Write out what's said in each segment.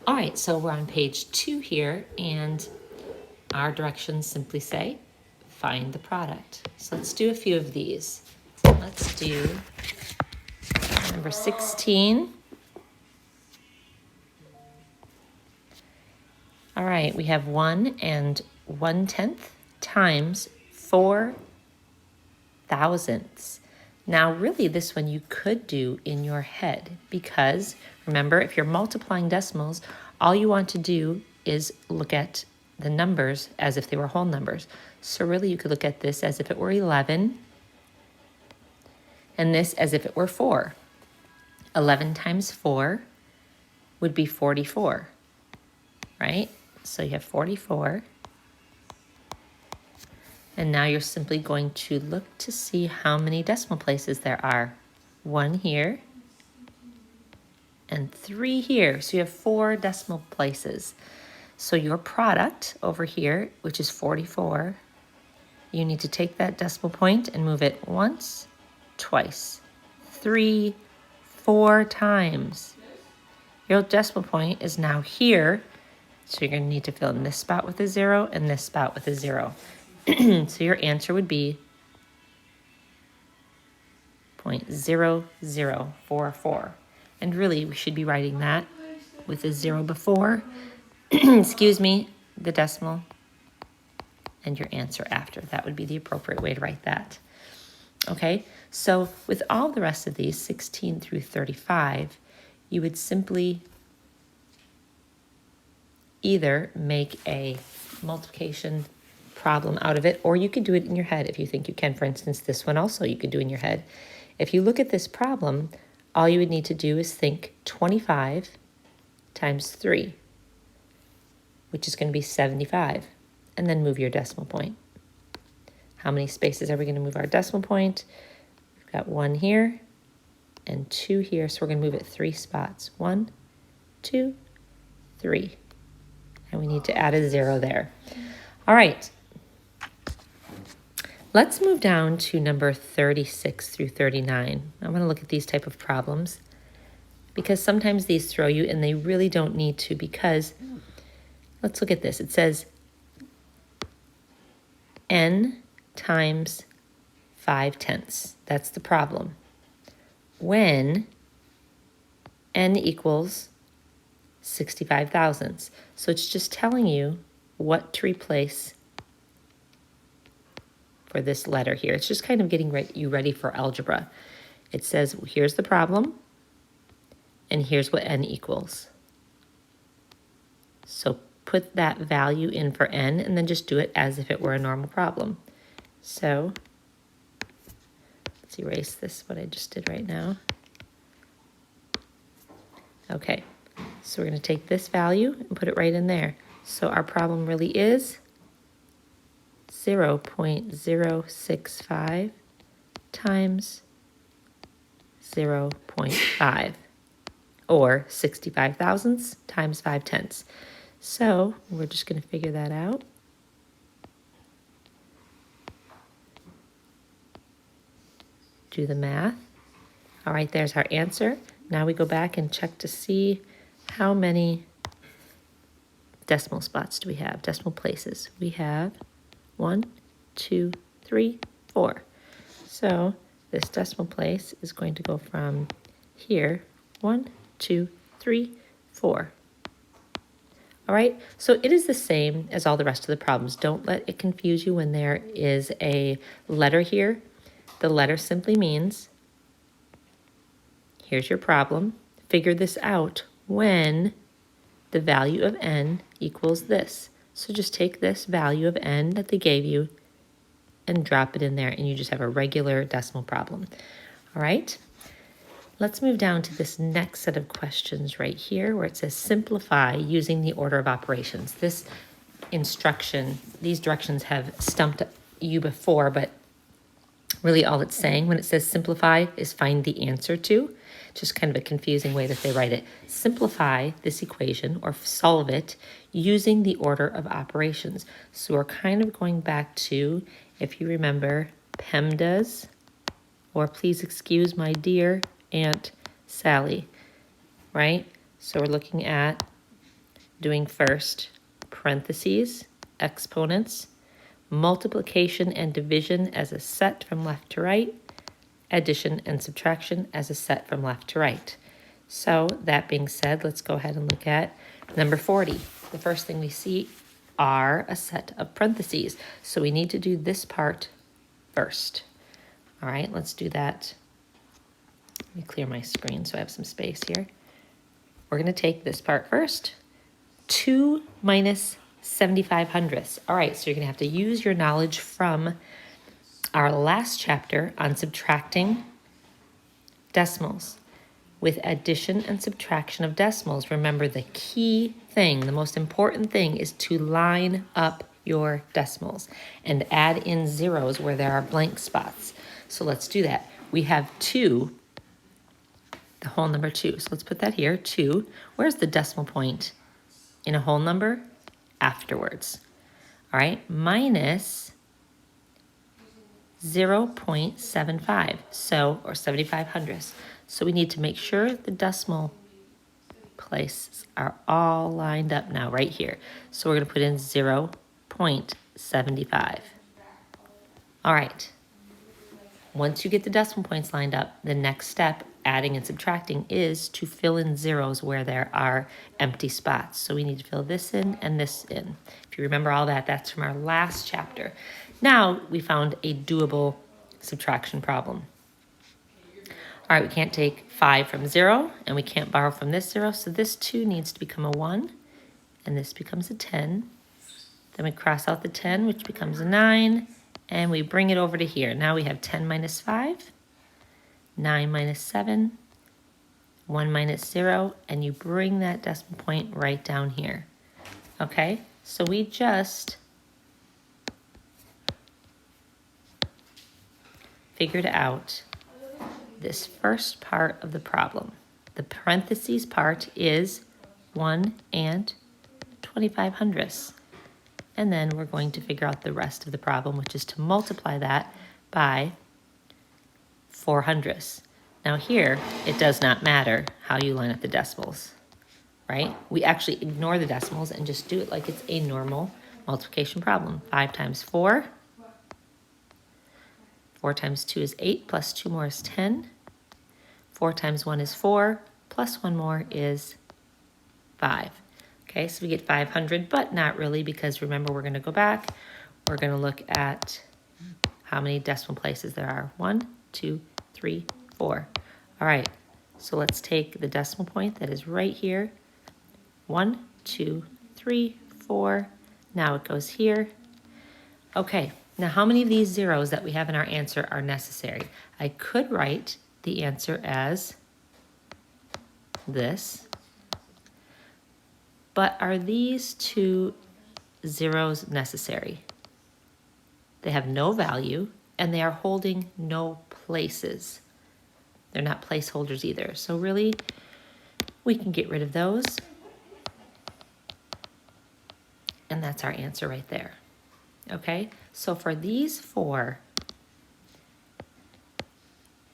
All right, so we're on page 2 here, and our directions simply say, find the product. So let's do a few of these. Let's do number 16. All right, we have 1 and 1/10 times 4 thousandths. Now, really, this one you could do in your head because, remember, if you're multiplying decimals, all you want to do is look at the numbers as if they were whole numbers. So really, you could look at this as if it were 11 and this as if it were 4. 11 times 4 would be 44, right? So you have 44. And now you're simply going to look to see how many decimal places there are. 1 here and 3 here. So you have 4 decimal places. So your product over here, which is 44, you need to take that decimal point and move it once, twice, 3, 4 times. Your decimal point is now here. So you're going to need to fill in this spot with a 0 and this spot with a 0. So your answer would be 0.0044. And really, we should be writing that with a 0 before, excuse me, the decimal, and your answer after. That would be the appropriate way to write that. Okay, so with all the rest of these, 16 through 35, you would simply either make a multiplication problem out of it, or you could do it in your head if you think you can. For instance, this one also you could do in your head. If you look at this problem, all you would need to do is think 25 times 3, which is going to be 75, and then move your decimal point. How many spaces are we going to move our decimal point? We've got 1 here and 2 here, so we're going to move it 3 spots. 1, 2, 3. And we need to add a 0 there. All right. Let's move down to number 36 through 39. I want to look at these type of problems because sometimes these throw you and they really don't need to, because let's look at this. It says n times 5/10. That's the problem. When n equals 65 thousandths. So it's just telling you what to replace for this letter here. It's just kind of getting you ready for algebra. It says, here's the problem, and here's what n equals. So put that value in for n, and then just do it as if it were a normal problem. So let's erase this, what I just did right now. Okay, so we're going to take this value and put it right in there. So our problem really is 0.065 times 0.5, or 65 thousandths times 5/10. So we're just going to figure that out. Do the math. All right, there's our answer. Now we go back and check to see how many decimal spots do we have, decimal places. We have 1, 2, 3, 4. So this decimal place is going to go from here, 1, 2, 3, 4. All right, so it is the same as all the rest of the problems. Don't let it confuse you when there is a letter here. The letter simply means, here's your problem. Figure this out when the value of n equals this. So just take this value of n that they gave you and drop it in there, and you just have a regular decimal problem. All right, let's move down to this next set of questions right here where it says simplify using the order of operations. This instruction, these directions have stumped you before, but really all it's saying when it says simplify is find the answer to. Just kind of a confusing way that they write it. Simplify this equation or solve it using the order of operations. So we're kind of going back to, if you remember, PEMDAS, or please excuse my dear Aunt Sally, right? So we're looking at doing first parentheses, exponents, multiplication and division as a set from left to right, addition and subtraction as a set from left to right. So that being said, let's go ahead and look at number 40. The first thing we see are a set of parentheses. So we need to do this part first. All right, let's do that. Let me clear my screen so I have some space here. We're going to take this part first. 2 minus 75 hundredths. All right, so you're going to have to use your knowledge from our last chapter on subtracting decimals. With addition and subtraction of decimals, remember the key thing, the most important thing is to line up your decimals and add in zeros where there are blank spots. So let's do that. We have 2, the whole number 2. So let's put that here, 2. Where's the decimal point in a whole number? Afterwards. All right, minus 0.75, so, or 75 hundredths. So we need to make sure the decimal places are all lined up now, right here. So we're going to put in 0.75. All right. Once you get the decimal points lined up, the next step, adding and subtracting, is to fill in zeros where there are empty spots. So we need to fill this in and this in. If you remember all that, that's from our last chapter. Now we found a doable subtraction problem. All right, we can't take 5 from 0, and we can't borrow from this 0, so this 2 needs to become a 1, and this becomes a 10. Then we cross out the 10, which becomes a 9, and we bring it over to here. Now we have 10 minus 5, 9 minus 7, 1 minus 0, and you bring that decimal point right down here. Okay, so we just figured out this first part of the problem. The parentheses part is 1 and 25 hundredths. And then we're going to figure out the rest of the problem, which is to multiply that by 4 hundredths. Now here, it does not matter how you line up the decimals, right? We actually ignore the decimals and just do it like it's a normal multiplication problem. 5 times 4. 4 times 2 is 8, plus 2 more is 10. 4 times 1 is 4, plus 1 more is 5. Okay, so we get 500, but not really, because remember, we're going to go back. We're going to look at how many decimal places there are. 1, 2, 3, 4. All right, so let's take the decimal point that is right here. 1, 2, 3, 4. Now it goes here. Okay, now how many of these zeros that we have in our answer are necessary? I could write the answer as this, but are these 2 zeros necessary? They have no value and they are holding no places. They're not placeholders either. So really, we can get rid of those. And that's our answer right there. Okay, so for these 4,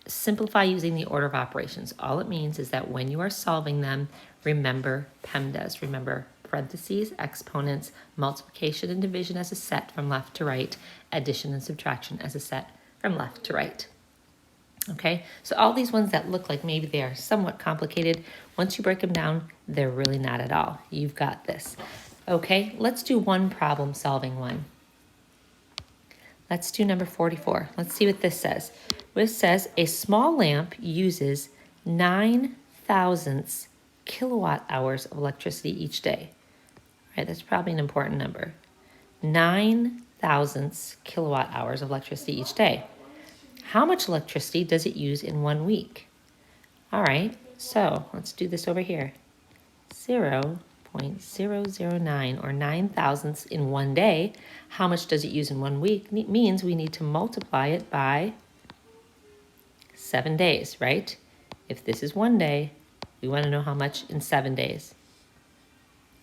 simplify using the order of operations. All it means is that when you are solving them, remember PEMDAS. Remember parentheses, exponents, multiplication and division as a set from left to right, addition and subtraction as a set from left to right. Okay, so all these ones that look like maybe they are somewhat complicated, once you break them down, they're really not at all. You've got this. Okay, let's do one problem solving one. Let's do number 44. Let's see what this says. This says a small lamp uses 9 thousandths kilowatt hours of electricity each day. All right, that's probably an important number. 9 thousandths kilowatt hours of electricity each day. How much electricity does it use in 1 week? All right, so let's do this over here. 0.009 or 9 thousandths in 1 day. How much does it use in 1 week? It means we need to multiply it by 7 days, right? If this is 1 day, we want to know how much in 7 days.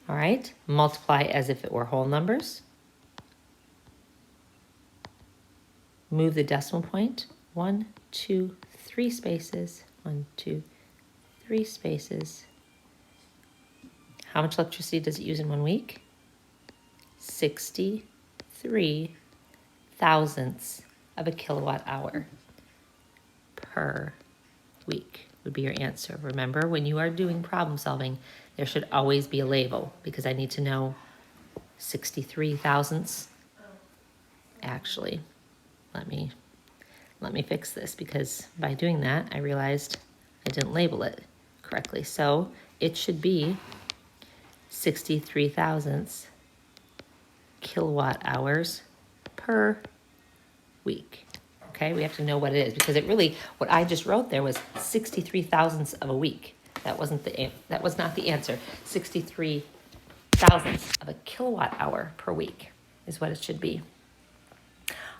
All right, multiply as if it were whole numbers. Move the decimal point 1, 2, 3 spaces. 1, 2, 3 spaces. How much electricity does it use in 1 week? 63 thousandths of a kilowatt hour per week would be your answer. Remember, when you are doing problem solving, there should always be a label because I need to know 63 thousandths. Actually, let me fix this because by doing that, I realized I didn't label it correctly. So it should be 63 thousandths kilowatt hours per week. Okay, we have to know what it is because it really, what I just wrote there was 63 thousandths of a week. That was not the answer. 63 thousandths of a kilowatt hour per week is what it should be.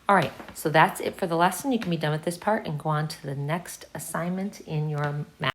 All right, so that's it for the lesson. You can be done with this part and go on to the next assignment in your math.